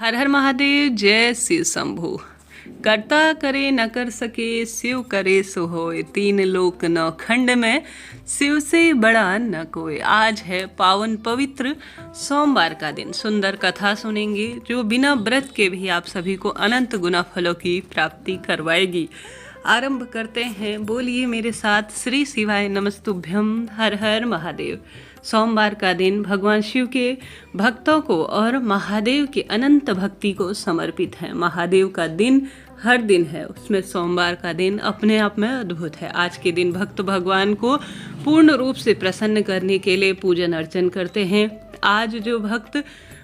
हर हर महादेव, जय शिव शंभु। करता करे न कर सके, शिव करे सो होए। तीन लोक नौ खंड में, शिव से बड़ा न कोई। आज है पावन पवित्र सोमवार का दिन। सुंदर कथा सुनेंगे जो बिना व्रत के भी आप सभी को अनंत गुना फलों की प्राप्ति करवाएगी। आरंभ करते हैं। बोलिए मेरे साथ, श्री शिवाय नमस्तुभ्यम, हर हर महादेव। सोमवार का दिन भगवान शिव के भक्तों को और महादेव की अनंत भक्ति को समर्पित है। महादेव का दिन हर दिन है, उसमें सोमवार का दिन अपने आप में अद्भुत है। आज के दिन भक्त भगवान को पूर्ण रूप से प्रसन्न करने के लिए पूजन अर्चन करते हैं। आज जो भक्त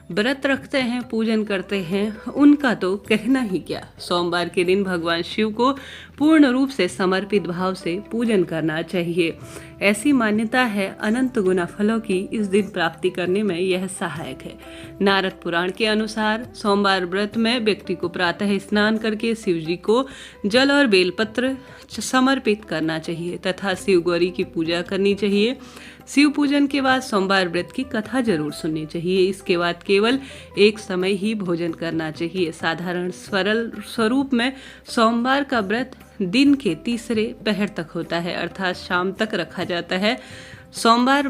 व्रत रखते हैं, पूजन करते हैं, उनका तो कहना ही क्या। सोमवार के दिन भगवान शिव को पूर्ण रूप से समर्पित भाव से पूजन करना चाहिए। ऐसी मान्यता है, अनंत गुना फलों की इस दिन प्राप्ति करने में यह सहायक है। नारद पुराण के अनुसार सोमवार व्रत में व्यक्ति को प्रातः स्नान करके शिव जी को जल और बेलपत्र समर्पित करना चाहिए तथा शिव गौरी की पूजा करनी चाहिए। शिव पूजन के बाद सोमवार व्रत की कथा जरूर सुननी चाहिए। इसके बाद केवल एक समय ही भोजन करना चाहिए। साधारण सरल स्वरूप में सोमवार का व्रत दिन के तीसरे पहर तक होता है, अर्थात शाम तक रखा जाता है। सोमवार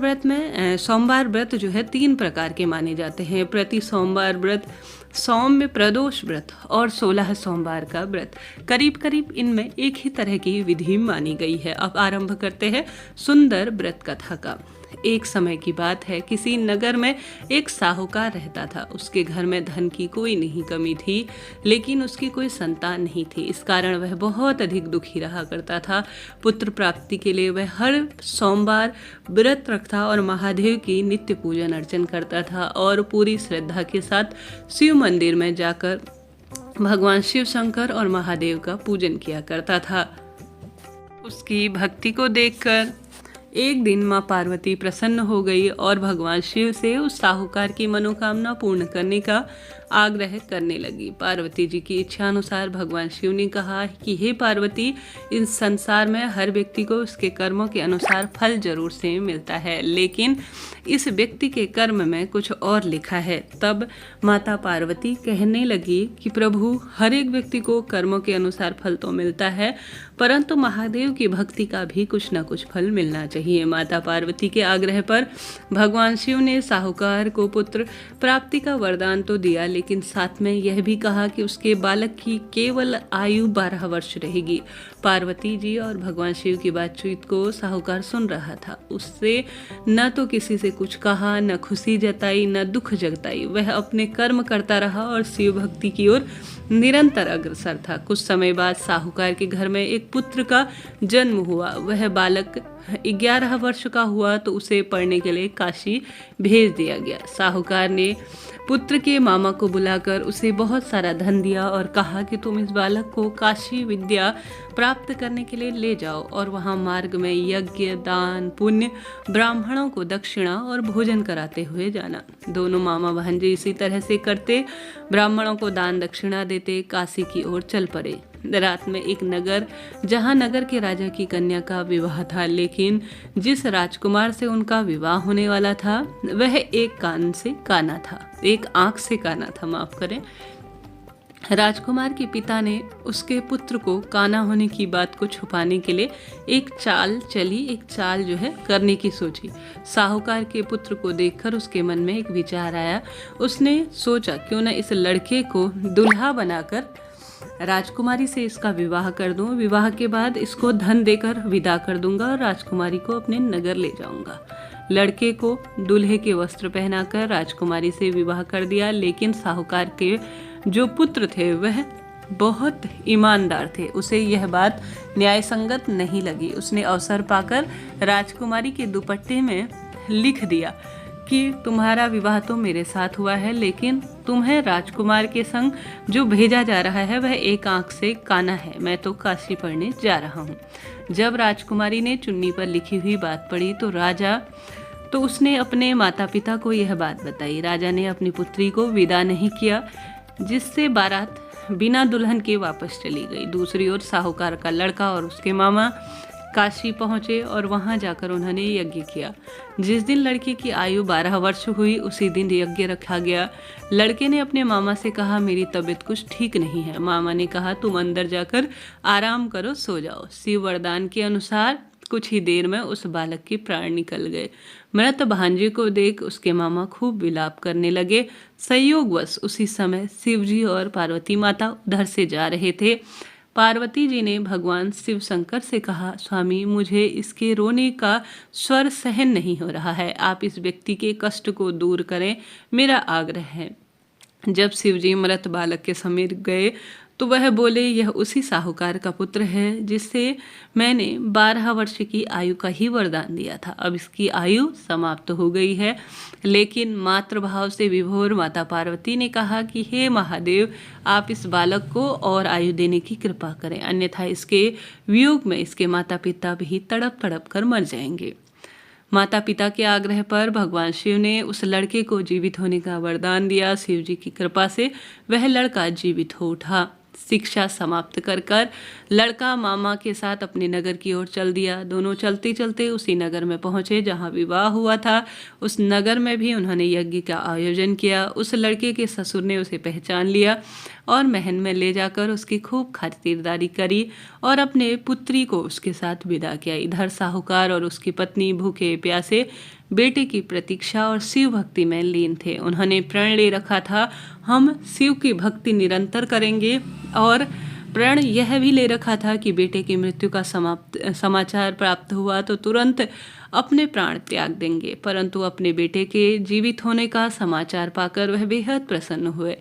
व्रत जो है 3 प्रकार के माने जाते हैं। प्रति सोमवार व्रत, सौम्य प्रदोष व्रत और 16 सोमवार का व्रत। करीब करीब इनमें एक ही तरह की विधि मानी गई है। अब आरंभ करते हैं सुंदर व्रत कथा का। एक समय की बात है, किसी नगर में एक साहूकार रहता था। उसके घर में धन की कोई नहीं कमी थी, लेकिन उसकी कोई संतान नहीं थी। इस कारण वह बहुत अधिक दुखी रहा करता था। पुत्र प्राप्ति के लिए वह हर सोमवार व्रत रखता और महादेव की नित्य पूजन अर्चन करता था और पूरी श्रद्धा के साथ शिव मंदिर में जाकर भगवान शिव शंकर और महादेव का पूजन किया करता था। उसकी भक्ति को देखकर एक दिन माँ पार्वती प्रसन्न हो गई और भगवान शिव से उस साहूकार की मनोकामना पूर्ण करने का आग्रह करने लगी। पार्वती जी की इच्छा अनुसार भगवान शिव ने कहा कि हे पार्वती, इस संसार में हर व्यक्ति को उसके कर्मों के अनुसार फल जरूर से मिलता है, लेकिन इस व्यक्ति के कर्म में कुछ और लिखा है। तब माता पार्वती कहने लगी कि प्रभु, हर एक व्यक्ति को कर्मों के अनुसार फल तो मिलता है, परंतु महादेव की भक्ति का भी कुछ न कुछ फल मिलना चाहिए। माता पार्वती के आग्रह पर भगवान शिव ने साहूकार को पुत्र प्राप्ति का वरदान तो दिया, लेकिन साथ में यह भी कहा कि उसके बालक की केवल आयु 12 वर्ष रहेगी। पार्वती जी और भगवान शिव की बातचीत को साहूकार सुन रहा था। उससे न तो किसी से कुछ कहा, न खुशी जताई, न दुख जताई। वह अपने कर्म करता रहा और शिव भक्ति की ओर निरंतर अग्रसर था। कुछ समय बाद साहूकार के घर में एक पुत्र का जन्म हुआ। वह बालक 11 वर्ष का हुआ तो उसे पढ़ने के लिए काशी भेज दिया गया। साहूकार ने पुत्र के मामा को बुलाकर उसे बहुत सारा धन दिया और कहा कि तुम इस बालक को काशी विद्या प्राप्त करने के लिए ले जाओ और वहाँ मार्ग में यज्ञ, दान, पुण्य, ब्राह्मणों को दक्षिणा और भोजन कराते हुए जाना। दोनों मामा भांजे इसी तरह से करते, ब्राह्मणों को दान दक्षिणा देते, काशी की ओर चल पड़े। रात में एक नगर, जहाँ नगर के राजा की कन्या का विवाह था, लेकिन जिस राजकुमार से उनका विवाह होने वाला था वह एक आंख से काना था, माफ करें। राजकुमार के पिता ने उसके पुत्र को काना होने की बात को छुपाने के लिए एक चाल जो है करने की सोची। साहूकार के पुत्र को देखकर उसके मन में एक विचार आया। उसने सोचा क्यों न इस लड़के को दुल्हा बनाकर राजकुमारी से इसका विवाह कर दूं। विवाह के बाद इसको धन देकर विदा कर दूंगा और राजकुमारी को अपने नगर ले जाऊंगा। लड़के को दूल्हे के वस्त्र पहनाकर राजकुमारी से विवाह कर दिया, लेकिन साहूकार के जो पुत्र थे वह बहुत ईमानदार थे। उसे यह बात न्याय संगत नहीं लगी। उसने अवसर पाकर राजकुमारी के दुपट्टे में लिख दिया कि तुम्हारा विवाह तो मेरे साथ हुआ है, लेकिन तुम्हें राजकुमार के संग जो भेजा जा रहा है वह एक आंख से काना है। मैं तो काशी पढ़ने जा रहा हूँ। जब राजकुमारी ने चुन्नी पर लिखी हुई बात पढ़ी तो उसने अपने माता पिता को यह बात बताई। राजा ने अपनी पुत्री को विदा नहीं किया, जिससे बारात बिना दुल्हन के वापस चली गई। दूसरी ओर साहूकार का लड़का और उसके मामा काशी पहुँचे और वहाँ जाकर उन्होंने यज्ञ किया। जिस दिन लड़के की आयु 12 वर्ष हुई उसी दिन यज्ञ रखा गया। लड़के ने अपने मामा से कहा, मेरी तबीयत कुछ ठीक नहीं है। मामा ने कहा, तुम अंदर जाकर आराम करो, सो जाओ। शिव वरदान के अनुसार कुछ ही देर में उस बालक के प्राण निकल गए। मृत भांजे को देख उसके मामा खूब विलाप करने लगे। संयोगवश उसी समय शिवजी और पार्वती माता उधर से जा रहे थे। पार्वती जी ने भगवान शिव शंकर से कहा, स्वामी, मुझे इसके रोने का स्वर सहन नहीं हो रहा है, आप इस व्यक्ति के कष्ट को दूर करें, मेरा आग्रह है। जब शिवजी मृत बालक के समीप गए तो वह बोले, यह उसी साहूकार का पुत्र है जिससे मैंने 12 वर्ष की आयु का ही वरदान दिया था। अब इसकी आयु समाप्त हो गई है। लेकिन मातृभाव से विभोर माता पार्वती ने कहा कि हे महादेव, आप इस बालक को और आयु देने की कृपा करें, अन्यथा इसके वियोग में इसके माता पिता भी तड़प तड़प कर मर जाएंगे। माता पिता के आग्रह पर भगवान शिव ने उस लड़के को जीवित होने का वरदान दिया। शिव जी की कृपा से वह लड़का जीवित हो उठा। शिक्षा समाप्त कर लड़का मामा के साथ अपने नगर की ओर चल दिया। दोनों चलते चलते उसी नगर में पहुंचे जहां विवाह हुआ था। उस नगर में भी उन्होंने यज्ञ का आयोजन किया। उस लड़के के ससुर ने उसे पहचान लिया और महल में ले जाकर उसकी खूब खातिरदारी करी और अपने पुत्री को उसके साथ विदा किया। इधर साहूकार और उसकी पत्नी भूखे प्यासे बेटे की प्रतीक्षा और शिव भक्ति में लीन थे। उन्होंने प्रण ले रखा था, हम शिव की भक्ति निरंतर करेंगे, और प्रण यह भी ले रखा था कि बेटे की मृत्यु का समाचार प्राप्त हुआ तो तुरंत अपने प्राण त्याग देंगे। परंतु अपने बेटे के जीवित होने का समाचार पाकर वह बेहद प्रसन्न हुए।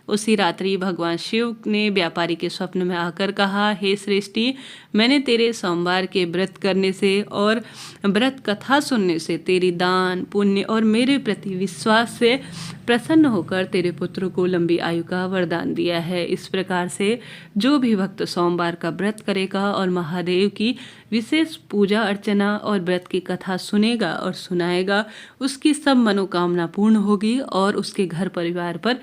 उसी रात्रि भगवान शिव ने व्यापारी के स्वप्न में आकर कहा, हे श्रेष्ठी, मैंने तेरे सोमवार के व्रत करने से और व्रत कथा सुनने से, तेरी दान पुण्य और मेरे प्रति विश्वास से प्रसन्न होकर तेरे पुत्र को लंबी आयु का वरदान दिया है। इस प्रकार से जो भी भक्त सोमवार का व्रत करेगा और महादेव की विशेष पूजा अर्चना और व्रत की कथा सुनेगा और सुनाएगा, उसकी सब मनोकामना पूर्ण होगी और उसके घर परिवार पर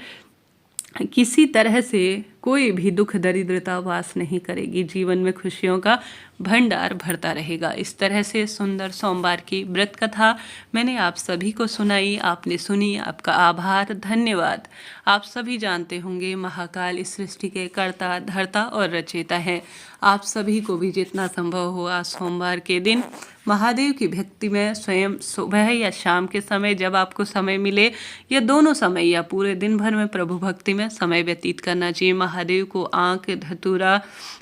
किसी तरह से कोई भी दुख दरिद्रता वास नहीं करेगी। जीवन में खुशियों का भंडार भरता रहेगा। इस तरह से सुंदर सोमवार की व्रत कथा मैंने आप सभी को सुनाई। आपने सुनी, आपका आभार, धन्यवाद। आप सभी जानते होंगे महाकाल इस सृष्टि के कर्ता धर्ता और रचयिता हैं। आप सभी को भी जितना संभव हो आज सोमवार के दिन महादेव की भक्ति में स्वयं सुबह या शाम के समय जब आपको समय मिले, या दोनों समय या पूरे दिन भर में प्रभु भक्ति में समय व्यतीत करना चाहिए। महादेव को आंख, धतूरा,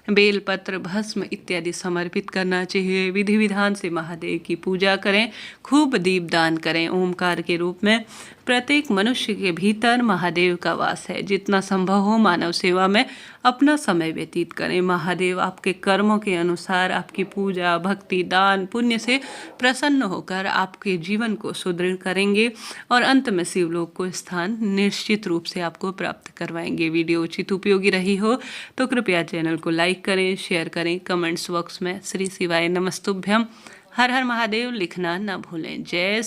बेलपत्र, भस्म इत्यादि समर्पित करना चाहिए। विधि विधान से महादेव की पूजा करें, खूब दीपदान करें। ओमकार के रूप में प्रत्येक मनुष्य के भीतर महादेव का वास है। जितना संभव हो मानव सेवा में अपना समय व्यतीत करें। महादेव आपके कर्मों के अनुसार आपकी पूजा, भक्ति, दान, पुण्य से प्रसन्न होकर आपके जीवन को सुदृढ़ करेंगे और अंत में शिवलोक को स्थान निश्चित रूप से आपको प्राप्त करवाएंगे। वीडियो उचित उपयोगी रही हो तो कृपया चैनल को लाइक करें, शेयर करें, कमेंट्स बॉक्स में श्री शिवाय नमस्तुभ्यम, हर हर महादेव लिखना न भूलें। जय